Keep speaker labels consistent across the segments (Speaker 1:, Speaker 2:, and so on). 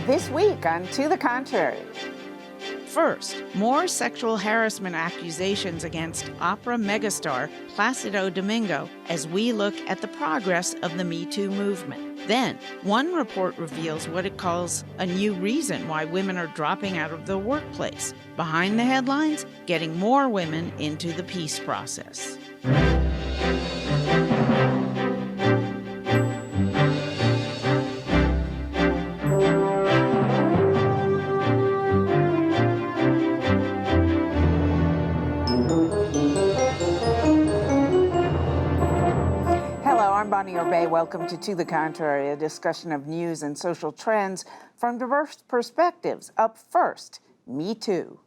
Speaker 1: This week on To the Contrary.
Speaker 2: First, more sexual harassment accusations against opera megastar Placido Domingo as we look at the progress of the MeToo movement. Then, one report reveals what it calls a new reason why women are dropping out of the workplace. Behind the headlines, getting more women into the peace process.
Speaker 1: Welcome to the Contrary, a discussion of news and social trends from diverse perspectives. Up first, Me Too.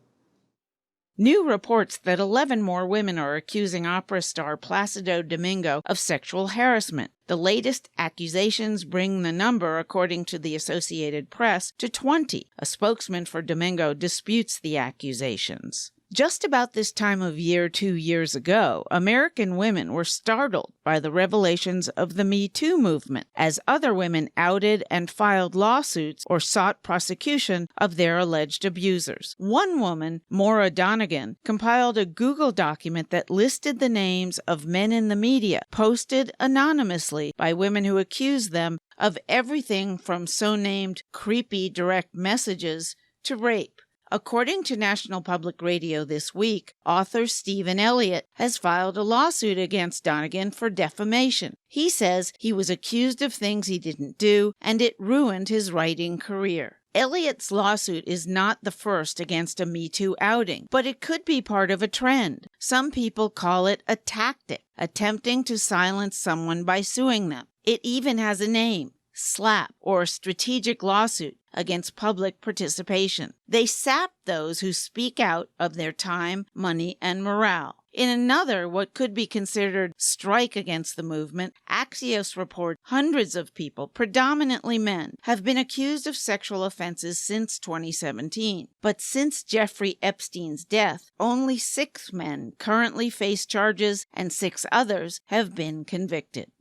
Speaker 2: New reports that 11 more women are accusing opera star Placido Domingo of sexual harassment. The latest accusations bring the number, according to the Associated Press, to 20. A spokesman for Domingo disputes the accusations. Just about this time of year 2 years ago, American women were startled by the revelations of the Me Too movement as other women outed and filed lawsuits or sought prosecution of their alleged abusers. One woman, Maura Donegan, compiled a Google document that listed the names of men in the media, posted anonymously by women who accused them of everything from so-named creepy direct messages to rape. According to National Public Radio this week, author Stephen Elliott has filed a lawsuit against Donegan for defamation. He says he was accused of things he didn't do, and it ruined his writing career. Elliott's lawsuit is not the first against a Me Too outing, but it could be part of a trend. Some people call it a tactic, attempting to silence someone by suing them. It even has a name: SLAP, or strategic lawsuit against public participation. They sap those who speak out of their time, money, and morale. In another, what could be considered strike against the movement, Axios report hundreds of people, predominantly men, have been accused of sexual offenses since 2017. But since Jeffrey Epstein's death, only 6 men currently face charges and 6 others have been convicted.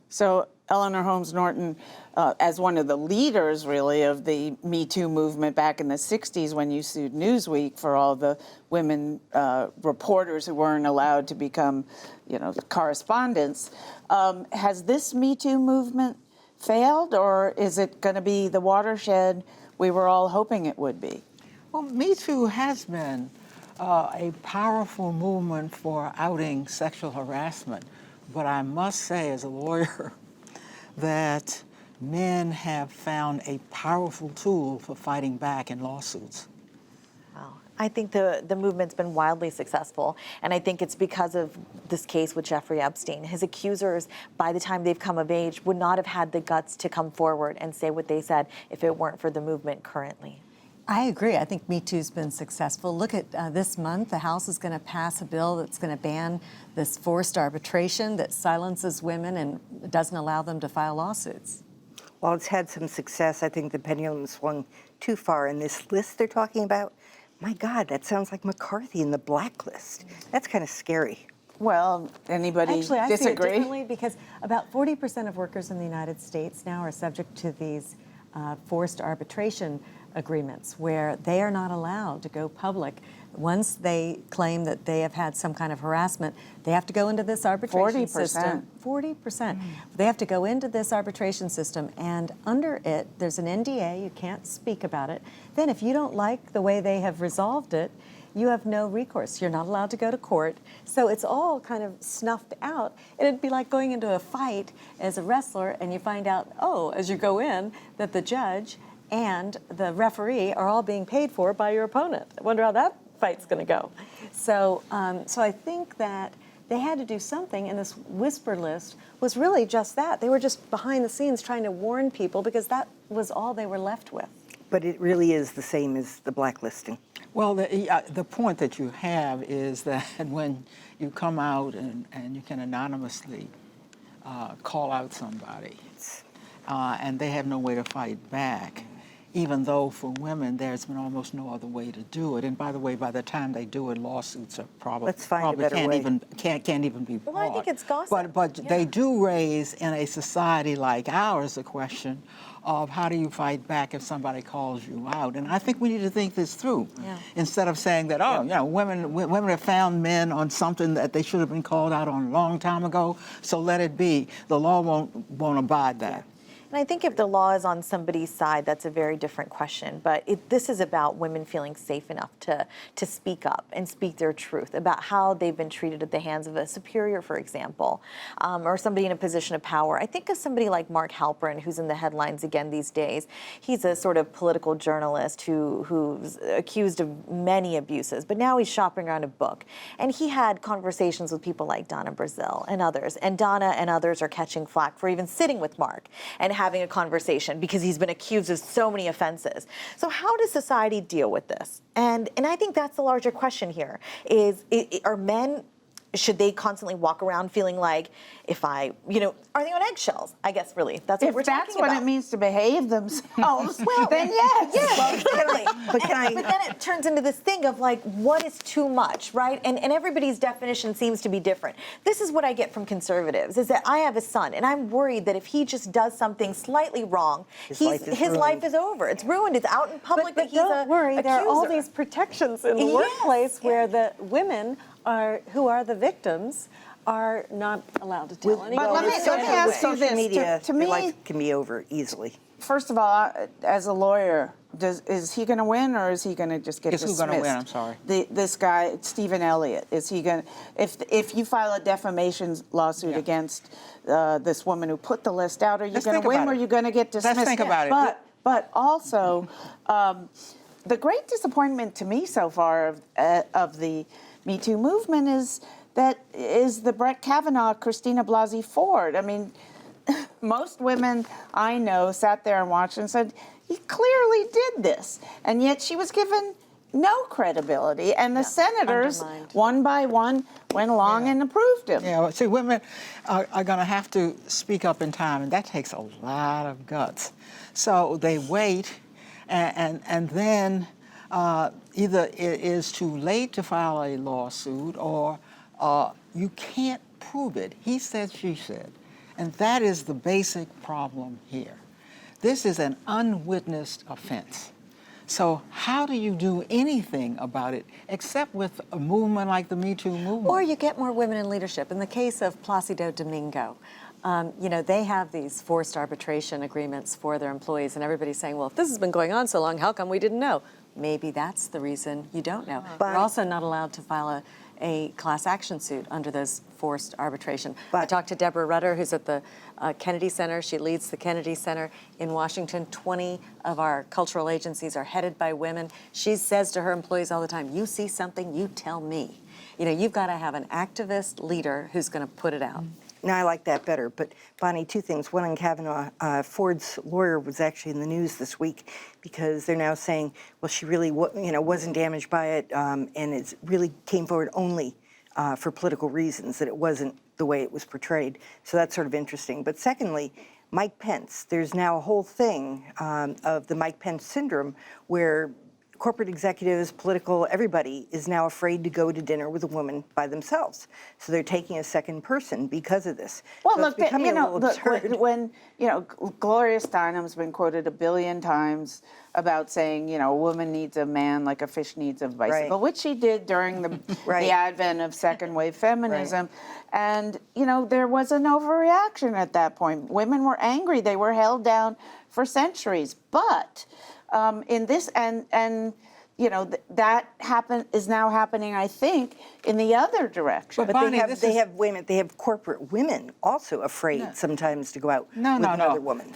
Speaker 1: So, Eleanor Holmes Norton, as one of the leaders, really, of the Me Too movement back in the 60s when you sued Newsweek for all the women reporters who weren't allowed to become, correspondents, has this Me Too movement failed, or is it going to be the watershed we were all hoping it would be?
Speaker 3: Well, Me Too has been a powerful movement for outing sexual harassment. But I must say, as a lawyer, that men have found a powerful tool for fighting back in lawsuits.
Speaker 4: Wow. I think the movement's been wildly successful, and I think it's because of this case with Jeffrey Epstein. His accusers, by the time they've come of age, would not have had the guts to come forward and say what they said if it weren't for the movement currently.
Speaker 5: I agree. I think Me Too's been successful. Look at this month, the House is going to pass a bill that's going to ban this forced arbitration that silences women and doesn't allow them to file lawsuits.
Speaker 6: While it's had some success, I think the pendulum swung too far. In this list they're talking about, my God, that sounds like McCarthy in the blacklist. That's kind of scary.
Speaker 1: Well, anybody
Speaker 5: Actually, I
Speaker 1: disagree?
Speaker 5: see it differently because about 40% of workers in the United States now are subject to these forced arbitration agreements where they are not allowed to go public. Once they claim that they have had some kind of harassment, they have to go into this arbitration
Speaker 1: 40%.
Speaker 5: system. 40%. They have to go into this arbitration system, and under it, there's an NDA. You can't speak about it. Then if you don't like the way they have resolved it, you have no recourse. You're not allowed to go to court. So it's all kind of snuffed out. It'd be like going into a fight as a wrestler, and you find out, as you go in, that the judge and the referee are all being paid for by your opponent. I wonder how that fight's going to go. So I think that they had to do something, and this whisper list was really just that. They were just behind the scenes trying to warn people because that was all they were left with.
Speaker 6: But it really is the same as the blacklisting.
Speaker 3: Well, the point that you have is that when you come out and you can anonymously call out somebody and they have no way to fight back, even though for women there's been almost no other way to do it. And by the way, by the time they do it, lawsuits are probably,
Speaker 6: Let's find a better
Speaker 3: can't
Speaker 6: way.
Speaker 3: even can't even be brought.
Speaker 4: Well, I think it's gossip.
Speaker 3: But
Speaker 4: Yeah.
Speaker 3: they do raise in a society like ours the question of how do you fight back if somebody calls you out? And I think we need to think this through instead of saying that, oh, women have found men on something that they should have been called out on a long time ago, so let it be. The law won't abide that.
Speaker 4: And I think if the law is on somebody's side, that's a very different question. But this is about women feeling safe enough to speak up and speak their truth about how they've been treated at the hands of a superior, for example, or somebody in a position of power. I think of somebody like Mark Halperin, who's in the headlines again these days. He's a sort of political journalist who's accused of many abuses, but now he's shopping around a book. And he had conversations with people like Donna Brazile and others. And Donna and others are catching flack for even sitting with Mark and having a conversation because he's been accused of so many offenses. So how does society deal with this? And I think that's the larger question here are men, should they constantly walk around feeling like if are they on eggshells? I guess really that's what we're talking about.
Speaker 1: If that's what it means to behave themselves,
Speaker 4: Well,
Speaker 1: then yes.
Speaker 4: Yes, exactly.
Speaker 6: But
Speaker 4: But then it turns into this thing of like, what is too much, right? And everybody's definition seems to be different. This is what I get from conservatives, is that I have a son, and I'm worried that if he just does something slightly wrong, his life is over. It's ruined. It's out in public
Speaker 5: But
Speaker 4: that he's
Speaker 5: don't worry, there are all
Speaker 4: accuser.
Speaker 5: these protections in the
Speaker 4: Yes,
Speaker 5: workplace where
Speaker 4: yes.
Speaker 5: the women who are the victims are not allowed to tell anyone.
Speaker 1: But let me ask you
Speaker 6: social
Speaker 1: this.
Speaker 6: media,
Speaker 1: To
Speaker 6: your
Speaker 1: me,
Speaker 6: life can be over easily.
Speaker 1: first of all, as a lawyer, is he going to win or is he going to just get dismissed?
Speaker 3: Who's going to win? I'm sorry.
Speaker 1: This guy, Stephen Elliott, is he going to, if you file a defamation lawsuit against this woman who put the list out, are you going to win or are you going to get dismissed?
Speaker 3: Let's think about it.
Speaker 1: But also, the great disappointment to me so far of the Me Too movement is the Brett Kavanaugh, Christina Blasey Ford. I mean, most women I know sat there and watched and said, he clearly did this. And yet she was given no credibility. And the senators,
Speaker 5: undermined.
Speaker 1: one by one, went along and approved him.
Speaker 3: Yeah, well, see, women are going to have to speak up in time, and that takes a lot of guts. So they wait, and then either it is too late to file a lawsuit or you can't prove it. He said, she said. And that is the basic problem here. This is an unwitnessed offense. So how do you do anything about it except with a movement like the Me Too movement?
Speaker 5: Or you get more women in leadership. In the case of Placido Domingo, they have these forced arbitration agreements for their employees, and everybody's saying, well, if this has been going on so long, how come we didn't know? Maybe that's the reason you don't know. You're also not allowed to file a class action suit under those forced arbitration. I talked to Deborah Rutter, who's at the Kennedy Center. She leads the Kennedy Center in Washington. 20 of our cultural agencies are headed by women. She says to her employees all the time, you see something, you tell me. You've got to have an activist leader who's going to put it out.
Speaker 6: No, I like that better. But Bonnie, two things. One on Kavanaugh. Ford's lawyer was actually in the news this week because they're now saying, well, she really, wasn't damaged by it, and it really came forward only for political reasons, that it wasn't the way it was portrayed. So that's sort of interesting. But secondly, Mike Pence. There's now a whole thing of the Mike Pence syndrome where corporate executives, political, everybody is now afraid to go to dinner with a woman by themselves. So they're taking a second person because of this.
Speaker 1: Well,
Speaker 6: so
Speaker 1: look,
Speaker 6: it's becoming a little absurd.
Speaker 1: when Gloria Steinem's been quoted 1 billion times about saying, a woman needs a man like a fish needs a bicycle, which she did during the advent of second wave feminism. And, there was an overreaction at that point. Women were angry. They were held down for centuries. But in this, that is now happening, I think, in the other direction.
Speaker 6: But
Speaker 3: Bonnie,
Speaker 6: they have corporate women also afraid sometimes to go out with another woman.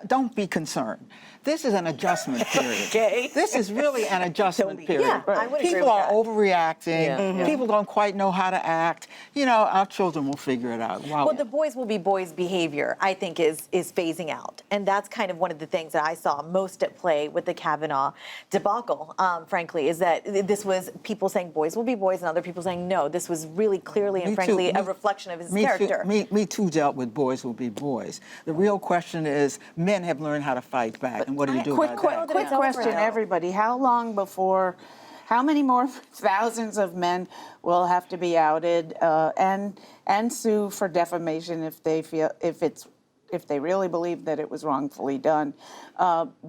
Speaker 3: Don't be concerned. This is an adjustment period.
Speaker 6: Okay.
Speaker 3: This is really an adjustment period.
Speaker 4: Yeah, I would agree
Speaker 3: People
Speaker 4: with
Speaker 3: are
Speaker 4: that.
Speaker 3: overreacting.
Speaker 5: Yeah. Mhm.
Speaker 3: People don't quite know how to act. Our children will figure it out. Wow.
Speaker 4: Well, the boys will be boys behavior, I think, is phasing out. And that's kind of one of the things that I saw most at play with the Kavanaugh debacle, frankly, is that this was people saying boys will be boys and other people saying no. This was really clearly and frankly a reflection of his character.
Speaker 3: Me Too dealt with boys will be boys. The real question is men have learned how to fight back, and what do you do about that?
Speaker 1: Quick question, everybody. How long before, how many more thousands of men will have to be outed and sue for defamation if they really believe that it was wrongfully done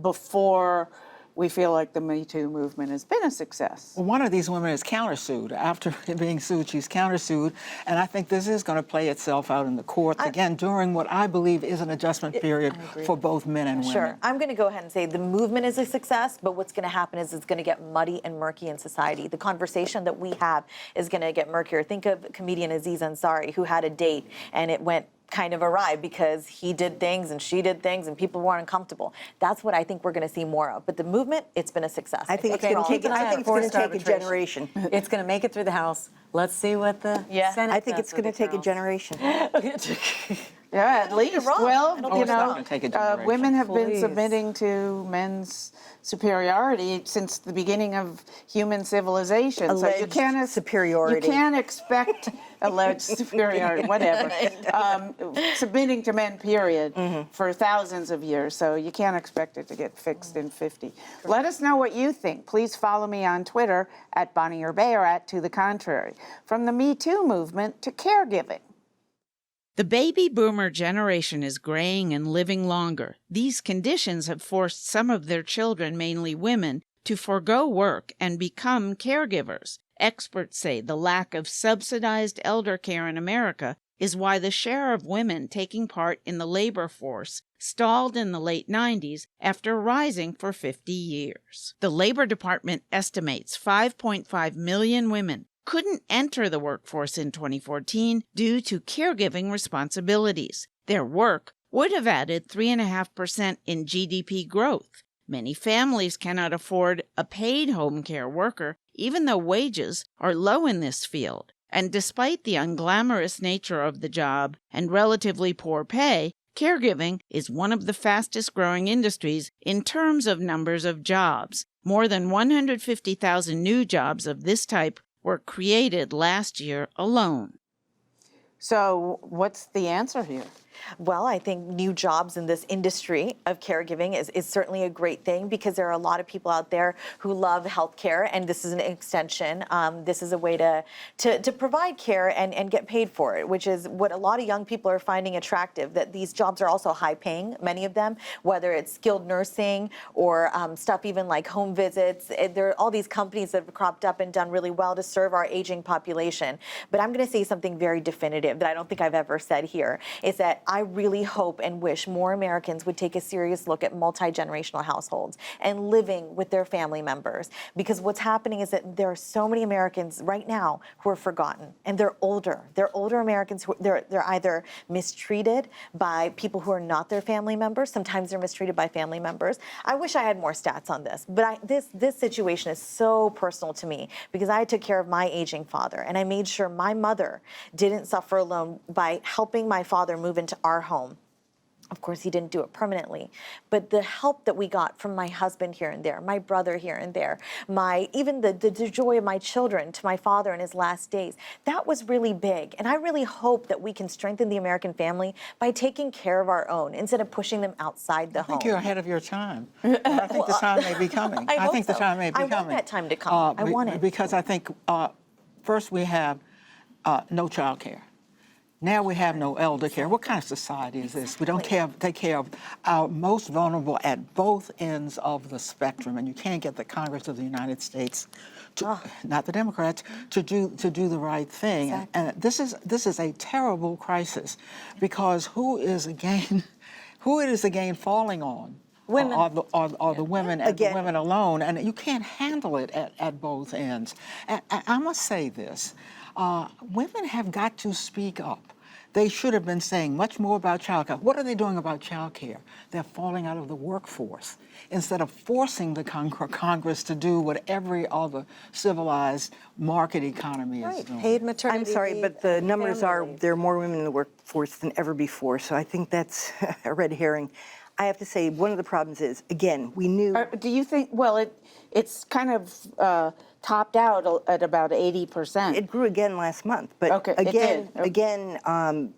Speaker 1: before we feel like the Me Too movement has been a success?
Speaker 3: Well, one of these women is countersued. After being sued, she's countersued, and I think this is going to play itself out in the courts again during what I believe is an adjustment period for both men and women.
Speaker 4: Sure. I'm going to go ahead and say the movement is a success, but what's going to happen is it's going to get muddy and murky in society. The conversation that we have is going to get murkier. Think of comedian Aziz Ansari, who had a date and it went kind of awry because he did things and she did things and people were uncomfortable. That's what I think we're going to see more of. But the movement, it's been a success.
Speaker 6: I think it's going to take a generation.
Speaker 5: It's going to make it through the House. Let's see what the Senate
Speaker 6: I think
Speaker 5: does
Speaker 6: it's going to
Speaker 5: with the
Speaker 6: take a
Speaker 5: House.
Speaker 6: generation.
Speaker 1: Yeah, at least.
Speaker 4: wrong.
Speaker 1: Well,
Speaker 4: I don't
Speaker 1: you
Speaker 4: think
Speaker 1: know,
Speaker 3: it's take a generation.
Speaker 1: women have been
Speaker 5: Please.
Speaker 1: submitting to men's superiority since the beginning of human civilization.
Speaker 6: Alleged superiority.
Speaker 1: You can't expect alleged superiority, whatever. Submitting to men, period, for thousands of years. So you can't expect it to get fixed in 50. Let us know what you think. Please follow me on Twitter at Bonnie Urbay or at To the Contrary. From the Me Too movement to caregiving.
Speaker 2: The baby boomer generation is graying and living longer. These conditions have forced some of their children, mainly women, to forego work and become caregivers. Experts say the lack of subsidized elder care in America is why the share of women taking part in the labor force stalled in the late 90s after rising for 50 years. The Labor Department estimates 5.5 million women couldn't enter the workforce in 2014 due to caregiving responsibilities. Their work would have added 3.5% in GDP growth. Many families cannot afford a paid home care worker, even though wages are low in this field. And despite the unglamorous nature of the job and relatively poor pay, caregiving is one of the fastest growing industries in terms of numbers of jobs. More than 150,000 new jobs of this type were created last year alone.
Speaker 1: So what's the answer here?
Speaker 4: Well, I think new jobs in this industry of caregiving is certainly a great thing because there are a lot of people out there who love healthcare, and this is an extension. This is a way to provide care and get paid for it, which is what a lot of young people are finding attractive, that these jobs are also high paying, many of them, whether it's skilled nursing or stuff even like home visits. There are all these companies that have cropped up and done really well to serve our aging population. But I'm going to say something very definitive that I don't think I've ever said here, is that I really hope and wish more Americans would take a serious look at multi-generational households and living with their family members. Because what's happening is that there are so many Americans right now who are forgotten, and they're older. They're older Americans who they're either mistreated by people who are not their family members. Sometimes they're mistreated by family members. I wish I had more stats on this, but this situation is so personal to me because I took care of my aging father, and I made sure my mother didn't suffer alone by helping my father move into our home. Of course, he didn't do it permanently, but the help that we got from my husband here and there, my brother here and there, even the joy of my children to my father in his last days, that was really big. And I really hope that we can strengthen the American family by taking care of our own instead of pushing them outside the home.
Speaker 3: I think you're ahead of your time. I think the time may be coming.
Speaker 4: I
Speaker 3: think
Speaker 4: so.
Speaker 3: the time may be
Speaker 4: I
Speaker 3: coming.
Speaker 4: want that time to come. I want it.
Speaker 3: Because I think first we have no child care. Now we have no elder care. What kind of society is this? We don't take care of our most vulnerable at both ends of the spectrum, and you can't get the Congress of the United States, not the Democrats, to do the right thing.
Speaker 4: Exactly.
Speaker 3: And this is a terrible crisis, because who is again falling on?
Speaker 5: Women.
Speaker 3: Are the women and the women alone, and you can't handle it at both ends. And I must say this. Women have got to speak up. They should have been saying much more about child care. What are they doing about child care? They're falling out of the workforce instead of forcing the Congress to do what every other civilized market economy is doing.
Speaker 5: Paid maternity
Speaker 6: I'm sorry,
Speaker 5: leave,
Speaker 6: but the numbers
Speaker 5: family
Speaker 6: are
Speaker 5: leave.
Speaker 6: there are more women in the workforce than ever before, so I think that's a red herring. I have to say, one of the problems is, again, we knew.
Speaker 1: Do you think, well, it's kind of topped out at about 80%.
Speaker 6: It grew again last month, but
Speaker 1: Okay, it
Speaker 6: again,
Speaker 1: did.
Speaker 6: again.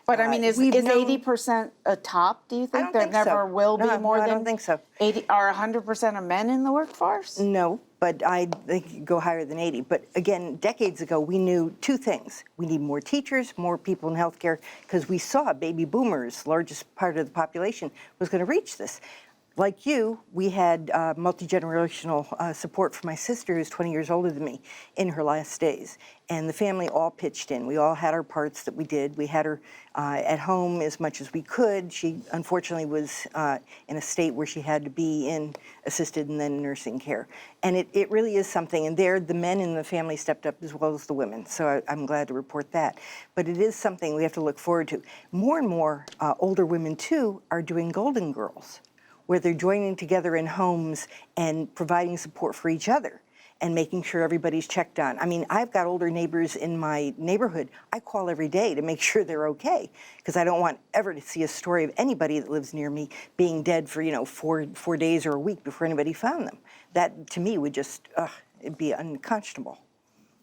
Speaker 1: But I mean, is
Speaker 6: we've known-
Speaker 1: 80% a top, do you think?
Speaker 6: don't
Speaker 1: There
Speaker 6: think so.
Speaker 1: never will be
Speaker 6: No,
Speaker 1: more
Speaker 6: no, I
Speaker 1: than
Speaker 6: don't think so.
Speaker 1: 80, are 100% of men in the workforce?
Speaker 6: No, but I think it could go higher than 80. But again, decades ago, we knew two things. We need more teachers, more people in healthcare, because we saw baby boomers, largest part of the population, was going to reach this. Like you, we had multi-generational support for my sister, who's 20 years older than me, in her last days. And the family all pitched in. We all had our parts that we did. We had her at home as much as we could. She unfortunately was in a state where she had to be in assisted and then nursing care. And it really is something. And there, the men in the family stepped up as well as the women. So I'm glad to report that. But it is something we have to look forward to. More and more older women, too, are doing Golden Girls, where they're joining together in homes and providing support for each other and making sure everybody's checked on. I mean, I've got older neighbors in my neighborhood. I call every day to make sure they're okay, because I don't want ever to see a story of anybody that lives near me being dead for, 4 days or a week before anybody found them. That, to me, would just, it'd be unconscionable.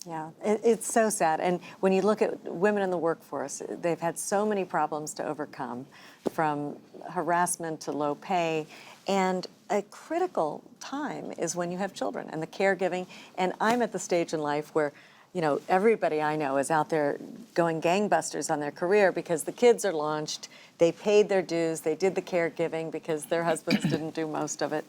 Speaker 5: Yeah, it's so sad. And when you look at women in the workforce, they've had so many problems to overcome, from harassment to low pay. And a critical time is when you have children and the caregiving. And I'm at the stage in life where, everybody I know is out there going gangbusters on their career because the kids are launched, they paid their dues, they did the caregiving because their husbands didn't do most of it.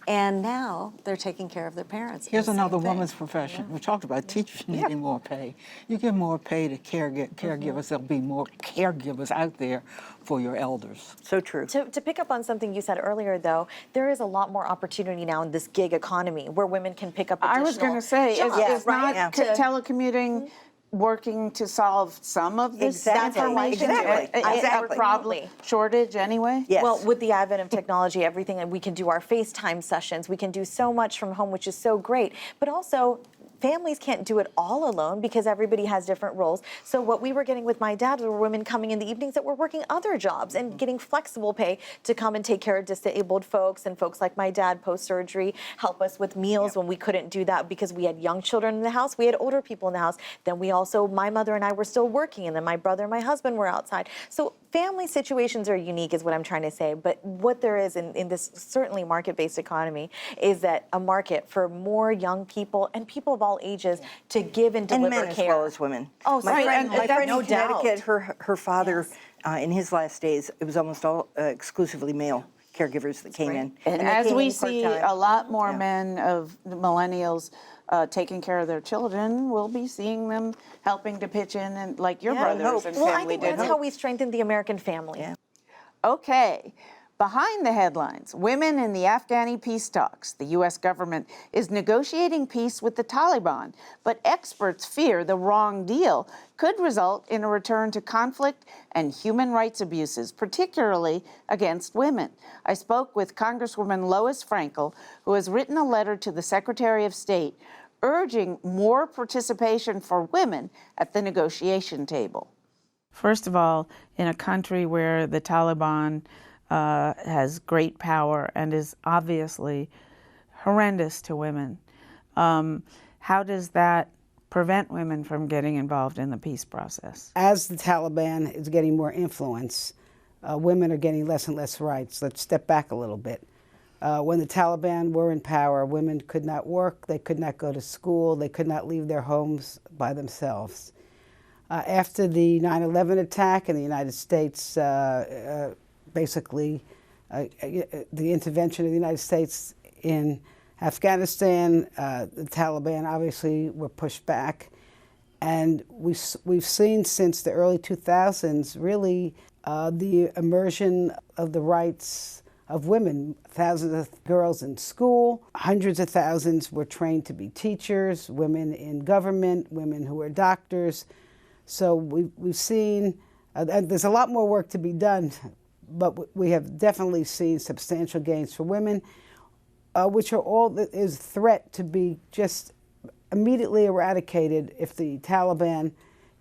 Speaker 5: And now they're taking care of their parents.
Speaker 3: Here's
Speaker 5: Same
Speaker 3: another
Speaker 5: thing.
Speaker 3: woman's profession. We talked about teachers needing more pay. You give more pay to caregivers, there'll be more caregivers out there for your elders.
Speaker 6: So true.
Speaker 4: To pick up on something you said earlier, though, there is a lot more opportunity now in this gig economy where women can pick up additional
Speaker 1: I was going to say,
Speaker 4: jobs,
Speaker 1: is
Speaker 4: right?
Speaker 1: not
Speaker 4: To-
Speaker 1: telecommuting working to solve some of this
Speaker 6: Exactly.
Speaker 1: information?
Speaker 6: Exactly.
Speaker 4: Exactly.
Speaker 1: A problem shortage anyway?
Speaker 6: Yes.
Speaker 4: Well, with the advent of technology, everything, and we can do our FaceTime sessions, we can do so much from home, which is so great. But also, families can't do it all alone because everybody has different roles. So what we were getting with my dad were women coming in the evenings that were working other jobs and getting flexible pay to come and take care of disabled folks, and folks like my dad post-surgery help us with meals when we couldn't do that because we had young children in the house. We had older people in the house. Then we also, my mother and I were still working, and then my brother and my husband were outside. So family situations are unique is what I'm trying to say. But what there is in this certainly market-based economy is that a market for more young people and people of all ages to give and deliver
Speaker 6: And men
Speaker 4: care.
Speaker 6: as well as women.
Speaker 4: Oh,
Speaker 6: my
Speaker 4: right,
Speaker 6: friend,
Speaker 4: no
Speaker 6: in Connecticut,
Speaker 4: doubt.
Speaker 6: her father, in his last days, it was almost all exclusively male caregivers that came in.
Speaker 1: And
Speaker 6: they
Speaker 1: as
Speaker 6: came
Speaker 1: we
Speaker 6: in
Speaker 1: see
Speaker 6: part-time.
Speaker 1: a lot more
Speaker 6: Yeah.
Speaker 1: men of the millennials taking care of their children, we'll be seeing them helping to pitch in, and like your brothers and
Speaker 4: Well, I
Speaker 1: family
Speaker 4: think
Speaker 1: did.
Speaker 4: that's how we strengthen the American family.
Speaker 6: Yeah.
Speaker 1: Okay. Behind the headlines, women in the Afghani peace talks. The U.S. government is negotiating peace with the Taliban, but experts fear the wrong deal could result in a return to conflict and human rights abuses, particularly against women. I spoke with Congresswoman Lois Frankel, who has written a letter to the Secretary of State urging more participation for women at the negotiation table. First of all, in a country where the Taliban has great power and is obviously horrendous to women, how does that prevent women from getting involved in the peace process?
Speaker 7: As the Taliban is getting more influence, women are getting less and less rights. Let's step back a little bit. When the Taliban were in power, women could not work, they could not go to school, they could not leave their homes by themselves. After the 9/11 attack in the United States, basically the intervention of the United States in Afghanistan, the Taliban obviously were pushed back. And we've seen since the early 2000s really the immersion of the rights of women. Thousands of girls in school, hundreds of thousands were trained to be teachers, women in government, women who are doctors. So we've seen, and there's a lot more work to be done, but we have definitely seen substantial gains for women, which are all is a threat to be just immediately eradicated if the Taliban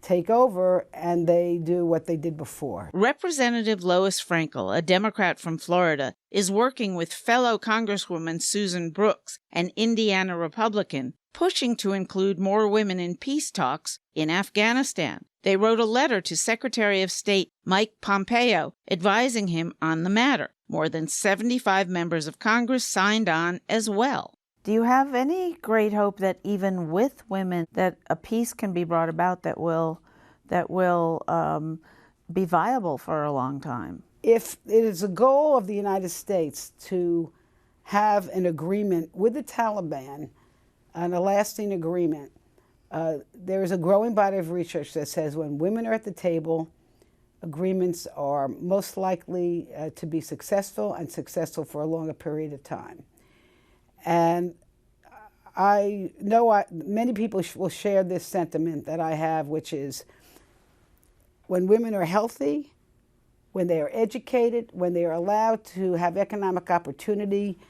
Speaker 7: take over and they do what they did before.
Speaker 2: Representative Lois Frankel, a Democrat from Florida, is working with fellow Congresswoman Susan Brooks, an Indiana Republican, pushing to include more women in peace talks in Afghanistan. They wrote a letter to Secretary of State Mike Pompeo advising him on the matter. More than 75 members of Congress signed on as well.
Speaker 1: Do you have any great hope that even with women, that a peace can be brought about that will be viable for a long time?
Speaker 7: If it is a goal of the United States to have an agreement with the Taliban, a lasting agreement, there is a growing body of research that says when women are at the table, agreements are most likely to be successful and successful for a longer period of time. And I know many people will share this sentiment that I have, which is when women are healthy, when they are educated, when they are allowed to have economic opportunity,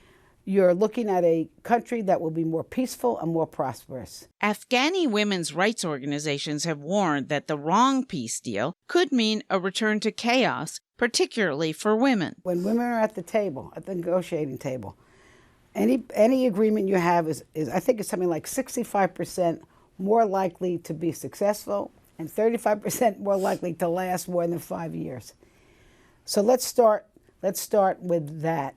Speaker 7: you're looking at a country that will be more peaceful and more prosperous.
Speaker 2: Afghani women's rights organizations have warned that the wrong peace deal could mean a return to chaos, particularly for women.
Speaker 7: When women are at the table, at the negotiating table, any agreement you have is I think it's something like 65% more likely to be successful and 35% more likely to last more than 5 years. So let's start with that.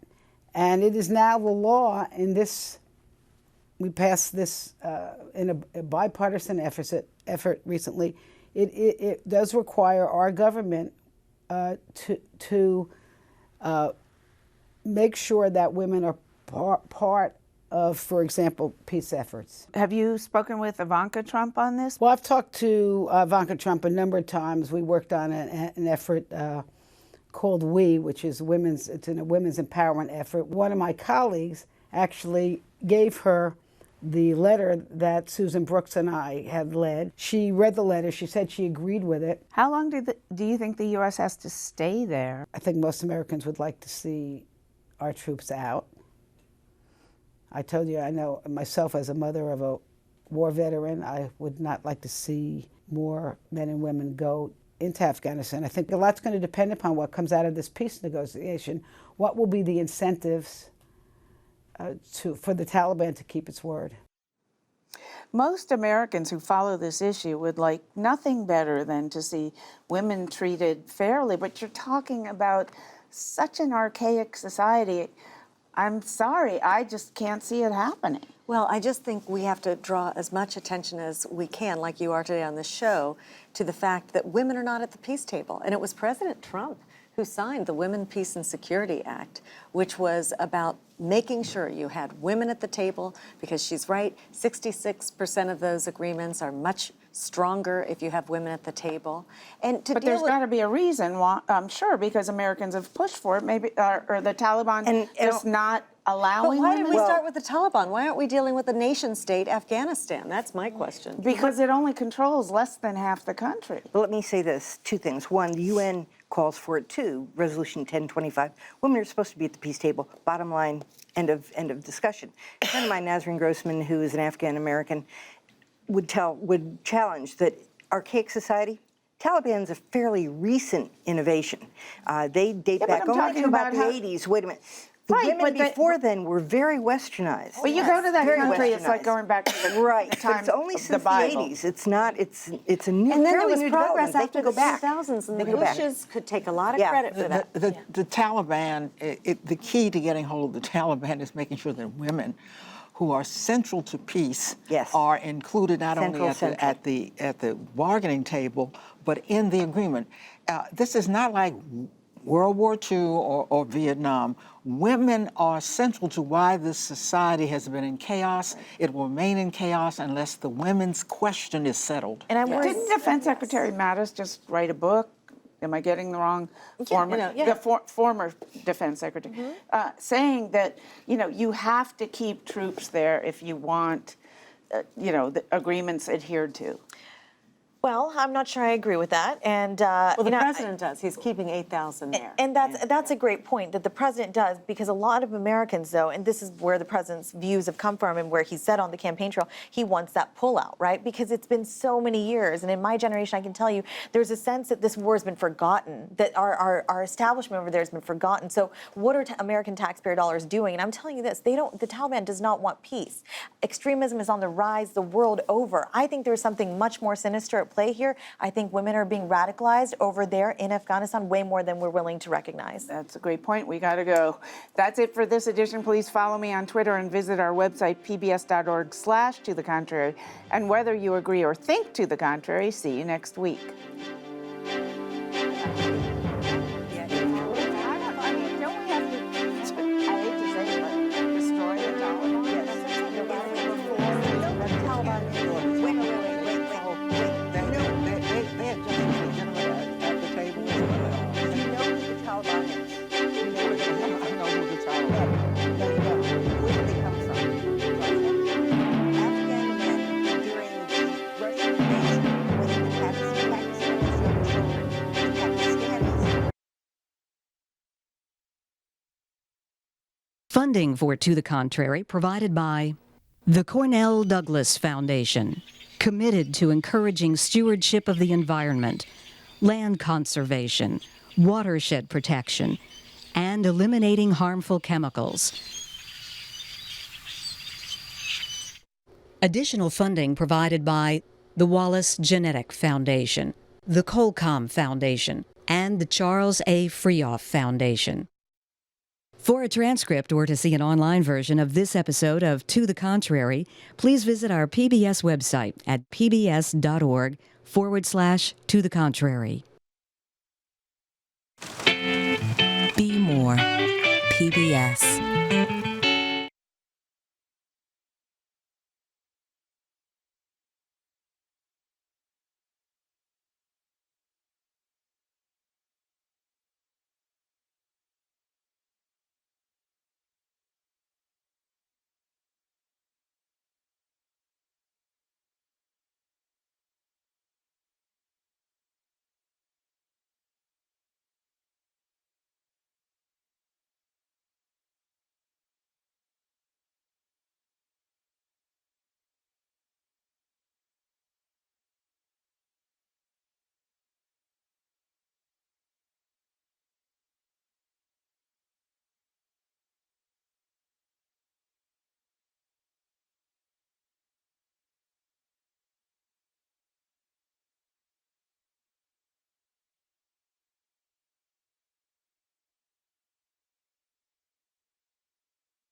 Speaker 7: And it is now the law in this, we passed this in a bipartisan effort recently. It does require our government to make sure that women are part of, for example, peace efforts.
Speaker 1: Have you spoken with Ivanka Trump on this?
Speaker 7: Well, I've talked to Ivanka Trump a number of times. We worked on an effort called WE, which is it's a women's empowerment effort. One of my colleagues actually gave her the letter that Susan Brooks and I had led. She read the letter. She said she agreed with it.
Speaker 1: How long do you think the U.S. has to stay there?
Speaker 7: I think most Americans would like to see our troops out. I told you, I know myself as a mother of a war veteran, I would not like to see more men and women go into Afghanistan. I think a lot's going to depend upon what comes out of this peace negotiation. What will be the incentives for the Taliban to keep its word?
Speaker 1: Most Americans who follow this issue would like nothing better than to see women treated fairly, but you're talking about such an archaic society. I'm sorry, I just can't see it happening.
Speaker 5: Well, I just think we have to draw as much attention as we can, like you are today on this show, to the fact that women are not at the peace table. And it was President Trump who signed the Women, Peace and Security Act, which was about making sure you had women at the table, because she's right, 66% of those agreements are much stronger if you have women at the table. And
Speaker 1: But there's got to be a reason why, I'm sure, because Americans have pushed for it, maybe, or the Taliban just not allowing
Speaker 5: But why
Speaker 1: women?
Speaker 5: did we start with the Taliban? Why aren't we dealing with the nation state, Afghanistan? That's my question.
Speaker 1: Because it only controls less than half the country.
Speaker 6: Well, let me say this, two things. One, the UN calls for it too, Resolution 1025. Women are supposed to be at the peace table. Bottom line, end of discussion. A friend of mine, Nazreen Grossman, who is an Afghan American, would challenge that archaic society, Taliban's a fairly recent innovation. They date
Speaker 1: but
Speaker 6: back
Speaker 1: I'm
Speaker 6: only
Speaker 1: talking
Speaker 6: to about
Speaker 1: about how-
Speaker 6: the 80s. Wait a minute. The
Speaker 1: Right,
Speaker 6: women
Speaker 1: but
Speaker 6: before then were very westernized.
Speaker 1: Well, you go to that
Speaker 6: Very
Speaker 1: country, it's like
Speaker 6: westernized.
Speaker 1: going back to the,
Speaker 6: Right,
Speaker 1: the time
Speaker 6: but it's only
Speaker 1: of
Speaker 6: since
Speaker 1: the
Speaker 6: the
Speaker 1: Bible.
Speaker 6: 80s. It's not. It's a new.
Speaker 5: And then there
Speaker 6: fairly
Speaker 5: was
Speaker 6: new
Speaker 5: progress
Speaker 6: development.
Speaker 5: after
Speaker 6: They
Speaker 5: the
Speaker 6: can go back.
Speaker 5: 2000s, and
Speaker 6: They
Speaker 5: the
Speaker 6: can go back.
Speaker 5: Bushes could take a lot of
Speaker 6: Yeah.
Speaker 5: credit for that.
Speaker 3: The Taliban, the key to getting hold of the Taliban is making sure that women who are central to peace
Speaker 6: Yes.
Speaker 3: are included not only
Speaker 6: Central.
Speaker 3: at the bargaining table, but in the agreement. This is not like World War II or Vietnam. Women are central to why this society has been in chaos. It will remain in chaos unless the women's question is settled.
Speaker 5: And I worry.
Speaker 1: Didn't Defense Secretary Mattis just write a book? Am I getting the wrong? The former Defense Secretary, saying that you have to keep troops there if you want, the agreements adhered to.
Speaker 4: Well, I'm not sure I agree with that. And
Speaker 5: Well, the
Speaker 4: you know,
Speaker 5: president does. He's keeping 8,000 there.
Speaker 4: And that's a great point that the president does, because a lot of Americans, though, and this is where the president's views have come from and where he said on the campaign trail, he wants that pullout, right? Because it's been so many years. And in my generation, I can tell you, there's a sense that this war has been forgotten, that our establishment over there has been forgotten. So what are American taxpayer dollars doing? And I'm telling you this, the Taliban does not want peace. Extremism is on the rise the world over. I think there's something much more sinister at play here. I think women are being radicalized over there in Afghanistan way more than we're willing to recognize.
Speaker 1: That's a great point. We got to go. That's it for this edition. Please follow me on Twitter and visit our website, pbs.org/to the contrary. And whether you agree or think to the contrary, see you next week.
Speaker 8: Funding for To the Contrary provided by the Cornell Douglas Foundation, committed to encouraging stewardship of the environment, land conservation, watershed protection, and eliminating harmful chemicals. Additional funding provided by the Wallace Genetic Foundation, the Colcom Foundation, and the Charles A. Freoff Foundation. For a transcript or to see an online version of this episode of To the Contrary, please visit our PBS website at pbs.org/To the Contrary.
Speaker 9: Be more. PBS.